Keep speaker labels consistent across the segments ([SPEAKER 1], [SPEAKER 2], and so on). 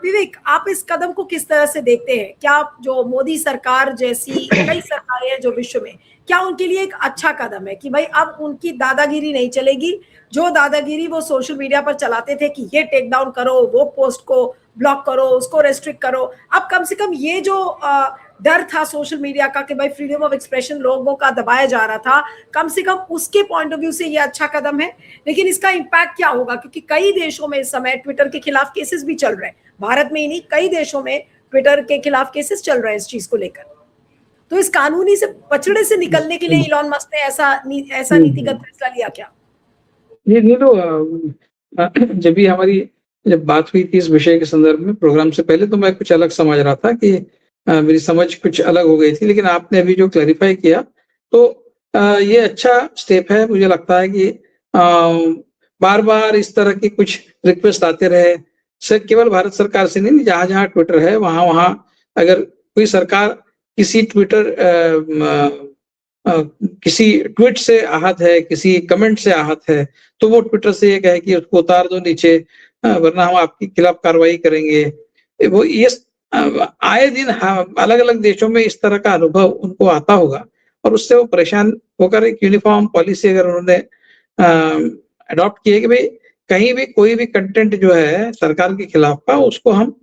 [SPEAKER 1] विवेक, आप इस कदम को किस तरह से देखते हैं? क्या जो मोदी सरकार जैसी कई सरकारें हैं जो विश्व में, क्या उनके लिए एक अच्छा कदम है कि भाई अब उनकी दादागिरी नहीं चलेगी? जो दादागिरी वो सोशल मीडिया पर चलाते थे कि ये टेक डाउन करो, वो पोस्ट को ब्लॉक करो, उसको रेस्ट्रिक्ट करो, अब कम से कम ये जो डर था सोशल मीडिया का कि भाई फ्रीडम ऑफ एक्सप्रेशन लोगों का दबाया जा रहा था, कम से कम उसके पॉइंट ऑफ व्यू से ये अच्छा कदम है। लेकिन इसका इम्पैक्ट क्या होगा? क्योंकि कई देशों में इस समय ट्विटर के खिलाफ केसेस भी चल रहे हैं, भारत में ही नहीं, कई देशों में ट्विटर के खिलाफ केसेस चल रहे हैं इस चीज को लेकर। तो इस कानूनी से पचड़े से निकलने के लिए इलॉन मस्क ने ऐसा नीतिगत फैसला लिया क्या?
[SPEAKER 2] ये नीलू, जब बात हुई थी इस विषय के संदर्भ में प्रोग्राम से पहले, तो मैं कुछ अलग समझ रहा था कि मेरी समझ कुछ अलग हो गई थी, लेकिन आपने अभी जो क्लैरिफाई किया तो ये अच्छा स्टेप है। मुझे लगता है कि बार बार इस तरह की कुछ रिक्वेस्ट आते रहे, सिर्फ केवल भारत सरकार से नहीं, जहां जहां ट्विटर है वहां वहां अगर कोई सरकार किसी किसी ट्वीट से आहत है, किसी कमेंट से आहत है, तो वो ट्विटर से ये कहे कि उसको उतार दो नीचे, वरना हम आपके खिलाफ कार्रवाई करेंगे। वो ये आए दिन अलग अलग देशों में इस तरह का अनुभव उनको आता होगा और उससे वो परेशान होकर एक यूनिफॉर्म पॉलिसी अगर उन्होंने अडॉप्ट की है कि भाई कहीं भी कोई भी कंटेंट जो है सरकार के खिलाफ का, उसको हम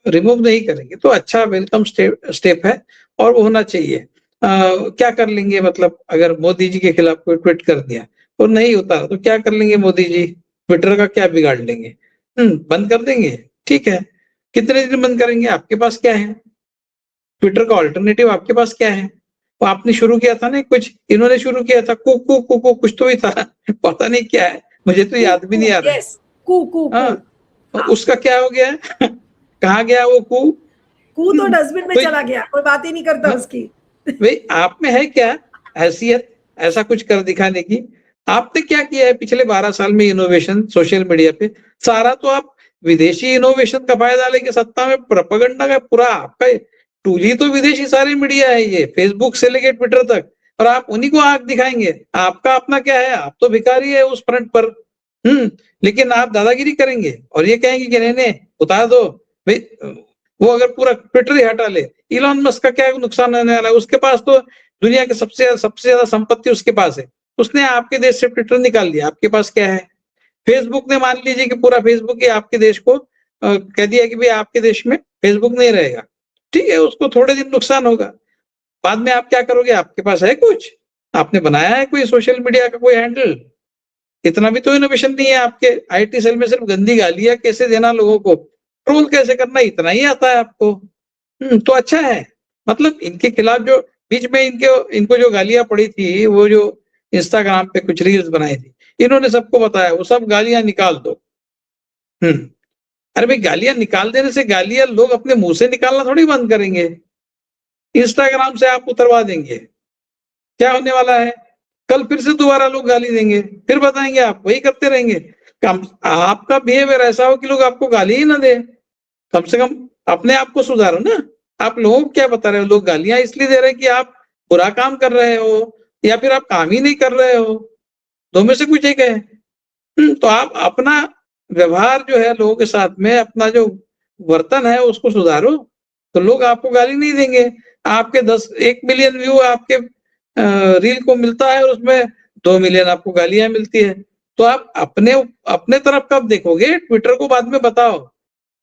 [SPEAKER 2] रिमूव नहीं करेंगे, तो अच्छा वेलकम स्टेप है और वो होना चाहिए। क्या कर लेंगे, मतलब अगर मोदी जी के खिलाफ कोई ट्वीट कर दिया और नहीं उतारा तो क्या कर लेंगे मोदी जी? ट्विटर का क्या बिगाड़ लेंगे? बंद कर देंगे, ठीक है। कितने दिन बंद करेंगे? आपके पास क्या है? ट्विटर का ऑल्टरनेटिव आपके पास क्या है? वो आपने शुरू किया था ना, कुछ इन्होंने शुरू किया था, कू कुछ तो ही था पता नहीं क्या है, मुझे तो याद भी नहीं आ रहा है। हाँ, उसका क्या हो गया? कहाँ गया वो कू
[SPEAKER 1] तो डस्टबिन में चला गया, कोई बात ही नहीं करता उसकी।
[SPEAKER 2] भाई आप में है क्या हैसियत ऐसा कुछ कर दिखाने की? आपने क्या किया है पिछले 12 साल में इनोवेशन सोशल मीडिया पे? सारा तो आप विदेशी इनोवेशन का फायदा लेके सत्ता में प्रोपेगेंडा का पूरा आपका टूल ही तो विदेशी सारी मीडिया है, ये फेसबुक से लेके ट्विटर तक, और आप उन्हीं को आंख दिखाएंगे। आपका अपना क्या है? आप तो भिखारी है उस फ्रंट पर। लेकिन आप दादागिरी करेंगे और ये कहेंगे कि नहीं उतार दो। भाई वो अगर पूरा ट्विटर ही हटा ले, इलॉन मस्क का क्या नुकसान होने वाला है? उसके पास तो दुनिया के सबसे ज्यादा संपत्ति उसके पास है, उसने आपके देश से ट्विटर निकाल दिया, आपके पास क्या है? फेसबुक ने मान लीजिए कि पूरा फेसबुक ही आपके देश को कह दिया कि भाई आपके देश में फेसबुक नहीं रहेगा, ठीक है, उसको थोड़े दिन नुकसान होगा, बाद में आप क्या करोगे? आपके पास है कुछ? आपने बनाया है कोई सोशल मीडिया का कोई हैंडल? इतना भी तो इनोवेशन नहीं है आपके आईटी सेल में। सिर्फ गंदी गालियां कैसे देना, लोगों को ट्रोल कैसे करना, इतना ही आता है आपको। तो अच्छा है। मतलब इनके खिलाफ जो बीच में इनको जो गालियां पड़ी थी, वो जो इंस्टाग्राम पे कुछ रील्स बनाई थी, इन्होंने सबको बताया वो सब गालियां निकाल दो। अरे भाई गालियां निकाल देने से गालियां लोग अपने मुंह से निकालना थोड़ी बंद करेंगे, इंस्टाग्राम से आप उतरवा देंगे, क्या होने वाला है? कल फिर से दोबारा लोग गाली देंगे, फिर बताएंगे, आप वही करते रहेंगे। आपका बिहेवियर ऐसा हो कि लोग आपको गाली ही ना दे, कम से कम अपने आप को सुधारो ना। आप लोगों को क्या बता रहे हो? लोग गालियां इसलिए दे रहे हैं कि आप बुरा काम कर रहे हो या फिर आप काम ही नहीं कर रहे हो, दो में से कुछ एक है। तो आप अपना व्यवहार जो है लोगों के साथ में, अपना जो वर्तन है उसको सुधारो, तो लोग आपको गाली नहीं देंगे। आपके 1 मिलियन व्यू आपके रील को मिलता है और उसमें 2 मिलियन आपको गालियां मिलती है, तो आप अपने तरफ कब देखोगे? ट्विटर को बाद में बताओ,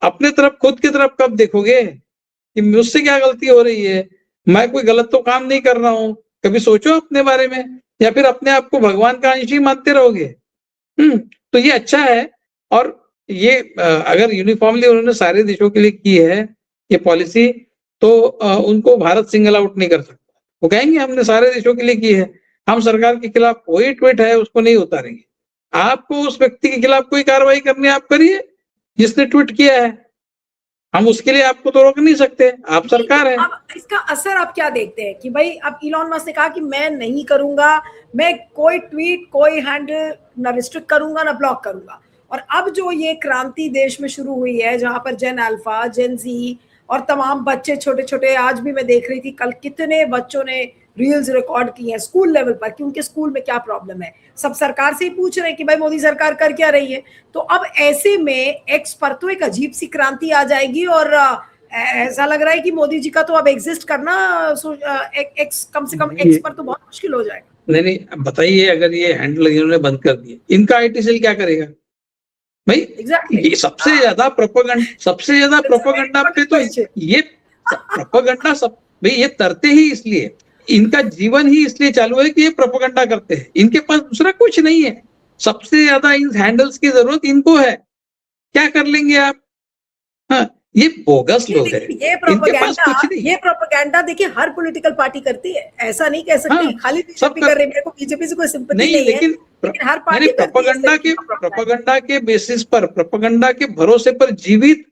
[SPEAKER 2] अपने तरफ खुद की तरफ कब देखोगे कि मुझसे क्या गलती हो रही है, मैं कोई गलत तो काम नहीं कर रहा हूँ? कभी सोचो अपने बारे में, या फिर अपने आप को भगवान का अंश ही मानते रहोगे? तो ये अच्छा है। और ये अगर यूनिफॉर्मली उन्होंने सारे देशों के लिए की है ये पॉलिसी, तो उनको भारत सिंगल आउट नहीं कर सकता। वो कहेंगे हमने सारे देशों के लिए की है, हम सरकार के खिलाफ कोई ट्वीट है उसको नहीं उतारेंगे। आपको उस व्यक्ति के खिलाफ कोई कार्रवाई करनी है, आप करिए जिसने ट्वीट किया है, हम उसके लिए आपको तो रोक नहीं सकते, आप सरकार है।
[SPEAKER 1] अब इसका असर आप क्या देखते हैं कि भाई अब इलॉन मस्क ने कहा कि मैं नहीं करूंगा, मैं कोई ट्वीट कोई हैंडल ना रिस्ट्रिक्ट करूंगा ना ब्लॉक करूंगा, और अब जो ये क्रांति देश में शुरू हुई है जहां पर जेन अल्फा, जेन जी और तमाम बच्चे छोटे छोटे, आज भी मैं देख रही थी कल कितने बच्चों ने रील्स रिकॉर्ड की हैं स्कूल लेवल पर कि उनके स्कूल में क्या प्रॉब्लम है, सब सरकार से ही पूछ रहे हैं कि भाई मोदी सरकार कर क्या रही है। तो अब ऐसे में एक्स पर तो एक अजीब सी क्रांति आ जाएगी और ऐसा लग रहा है कि मोदी जी का तो अब एग्जिस्ट करना एक्स कम से कम एक्स पर तो बहुत मुश्किल हो जाएगा।
[SPEAKER 2] नहीं बताइए, अगर ये हैंडल इन्होंने बंद कर दिए, इनका आईटी सेल क्या करेगा भाई? ये सबसे ज्यादा प्रोपेगेंडा पे तो ये प्रोपेगेंडा सब भाई, ये तरते ही इसलिए, इनका जीवन ही इसलिए चालू है कि ये प्रोपेगेंडा करते हैं, इनके पास दूसरा कुछ नहीं है। सबसे ज्यादा इन हैंडल्स की जरूरत इनको है। क्या कर लेंगे आप? हाँ, ये बोगस लोग हैं, इनके पास कुछ नहीं।
[SPEAKER 1] ये प्रोपेगेंडा देखिए हर पॉलिटिकल पार्टी करती है, ऐसा नहीं कह सकते। हाँ, खाली बीजेपी कर रही है, मेरे को बीजेपी से कोई सिंपैथी नहीं है, लेकिन हर पार्टी
[SPEAKER 2] प्रोपेगेंडा के बेसिस पर, प्रोपेगेंडा के भरोसे पर जीवित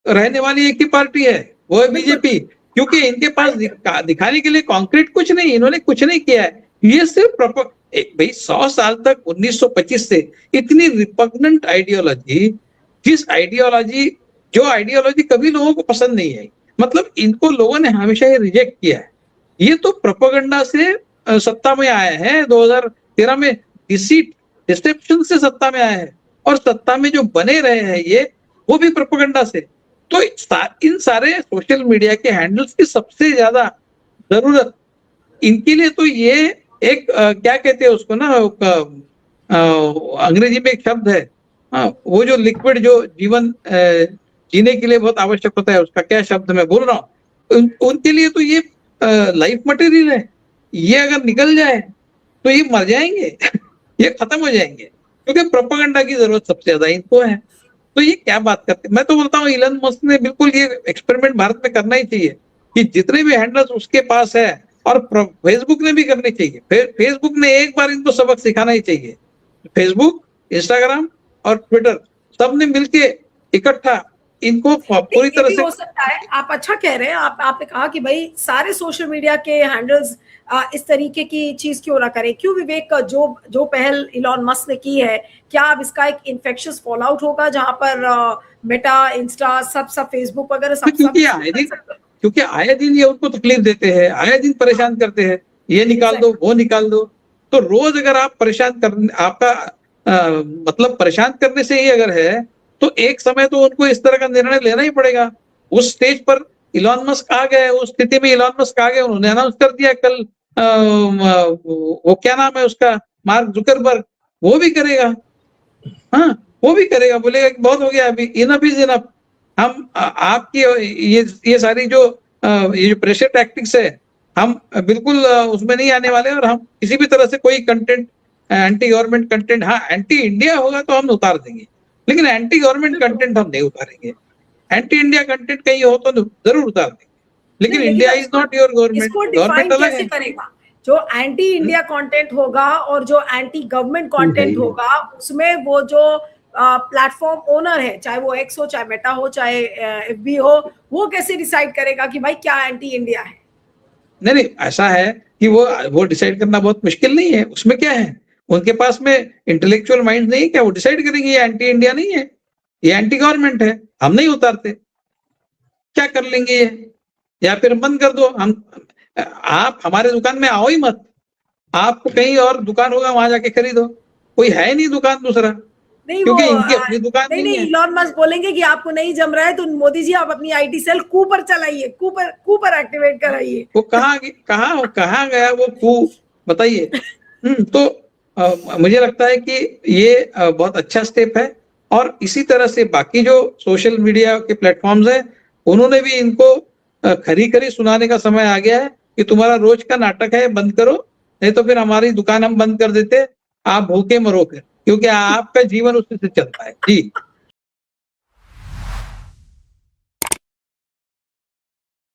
[SPEAKER 2] रहने वाली एक ही पार्टी है, वो है बीजेपी। क्योंकि इनके पास दिखाने के लिए कॉन्क्रीट कुछ नहीं, इन्होंने कुछ नहीं किया है। ये सिर्फ भाई 100 साल तक 1925 से इतनी रिपग्नेंट आइडियोलॉजी, जो आइडियोलॉजी कभी लोगों को पसंद नहीं आई, मतलब इनको लोगों ने हमेशा ही रिजेक्ट किया है। ये तो प्रोपेगेंडा से सत्ता में आया है, 2013 में डिसेप्शन से सत्ता में आया है, और सत्ता में जो बने रहे हैं ये, वो भी प्रोपेगेंडा से। तो इन सारे सोशल मीडिया के हैंडल्स की सबसे ज्यादा जरूरत इनके लिए तो ये एक क्या कहते हैं उसको ना, अंग्रेजी में एक शब्द है, वो जो लिक्विड जो जीवन जीने के लिए बहुत आवश्यक होता है, उसका क्या शब्द मैं बोल रहा हूँ, उनके लिए तो ये लाइफ मटेरियल है। ये अगर निकल जाए तो ये मर जाएंगे ये खत्म हो जाएंगे, क्योंकि प्रोपेगेंडा की जरूरत सबसे ज्यादा इनको है। तो ये क्या बात करते, मैं तो बोलता हूँ इलन मस्क ने बिल्कुल ये एक्सपेरिमेंट भारत में करना ही चाहिए कि जितने भी हैंडल्स उसके पास है, और फेसबुक ने भी करनी चाहिए। फेसबुक ने एक बार इनको सबक सिखाना ही चाहिए। फेसबुक, इंस्टाग्राम और ट्विटर सब ने मिलके इकट्ठा इनको पूरी तरह से।
[SPEAKER 1] हो सकता है, आप अच्छा कह रहे हैं, आपने कहा कि भाई सारे सोशल मीडिया के हैंडल्स इस तरीके की चीज क्यों ना करें। क्यों विवेक, जो पहल इलॉन मस्क ने की है, क्या अब इसका एक इन्फेक्शियस फॉल आउट होगा जहां पर मेटा, इंस्टा, सब फेसबुक वगैरह सब?
[SPEAKER 2] क्योंकि आए दिन ये उनको तकलीफ देते हैं, आए दिन परेशान करते हैं, ये निकाल दो, वो निकाल दो। तो रोज अगर आप परेशान कर, आपका मतलब परेशान करने से ही अगर है, तो एक समय तो उनको इस तरह का निर्णय लेना ही पड़ेगा। उस स्टेज पर इलॉन मस्क आ गए, उस स्थिति में इलॉन मस्क आ गए। उन्होंने अनाउंस कर दिया कल, वो क्या नाम है उसका, मार्क जुकरबर्ग, वो भी करेगा। हाँ, वो भी करेगा, बोलेगा कि बहुत हो गया, अभी इनफ इज इनफ। हम आपकी ये सारी जो ये जो प्रेशर टैक्टिक्स है, हम बिल्कुल उसमें नहीं आने वाले, और हम किसी भी तरह से कोई कंटेंट, एंटी गवर्नमेंट कंटेंट, हाँ एंटी इंडिया होगा तो हम उतार देंगे, लेकिन एंटी गवर्नमेंट कंटेंट हम नहीं उतारेंगे। एंटी इंडिया कंटेंट कहीं हो तो जरूर उतार देंगे, लेकिन India is not your government. Government अलग है।
[SPEAKER 1] करेगा जो एंटी इंडिया कंटेंट होगा और जो एंटी गवर्नमेंट कंटेंट होगा, उसमें वो जो प्लेटफॉर्म ओनर है, चाहे वो एक्स हो, चाहे मेटा हो, चाहे एफबी हो, वो कैसे डिसाइड करेगा कि भाई क्या एंटी इंडिया है?
[SPEAKER 2] नहीं, ऐसा है कि वो डिसाइड करना बहुत मुश्किल नहीं है। उसमें क्या है, उनके पास में इंटेलेक्चुअल माइंड नहीं है क्या? वो डिसाइड करेंगे ये एंटी इंडिया नहीं है, ये एंटी गवर्नमेंट है, हम नहीं उतारते। क्या कर लेंगे ये? या फिर बंद कर दो, आप हमारे दुकान में आओ ही मत, आपको कहीं और दुकान होगा वहां जाके खरीदो, कोई है नहीं दुकान दूसरा, क्योंकि इनकी अपनी दुकान नहीं है।
[SPEAKER 1] इलॉन मस्क बोलेंगे कि आपको नहीं जम रहा है तो मोदी जी आप अपनी आईटी सेल कूपर चलाइए, कूपर एक्टिवेट कराइए।
[SPEAKER 2] वो कहाँ गया वो कू, बताइए। तो मुझे लगता है कि ये बहुत अच्छा स्टेप है, और इसी तरह से बाकी जो सोशल मीडिया के प्लेटफॉर्म्स हैं, उन्होंने भी इनको खरी सुनाने का समय आ गया है कि तुम्हारा रोज का नाटक है, बंद करो, नहीं तो फिर हमारी दुकान हम बंद कर देते, आप भूखे मरो फिर, क्योंकि आपका जीवन उससे चलता है। जी।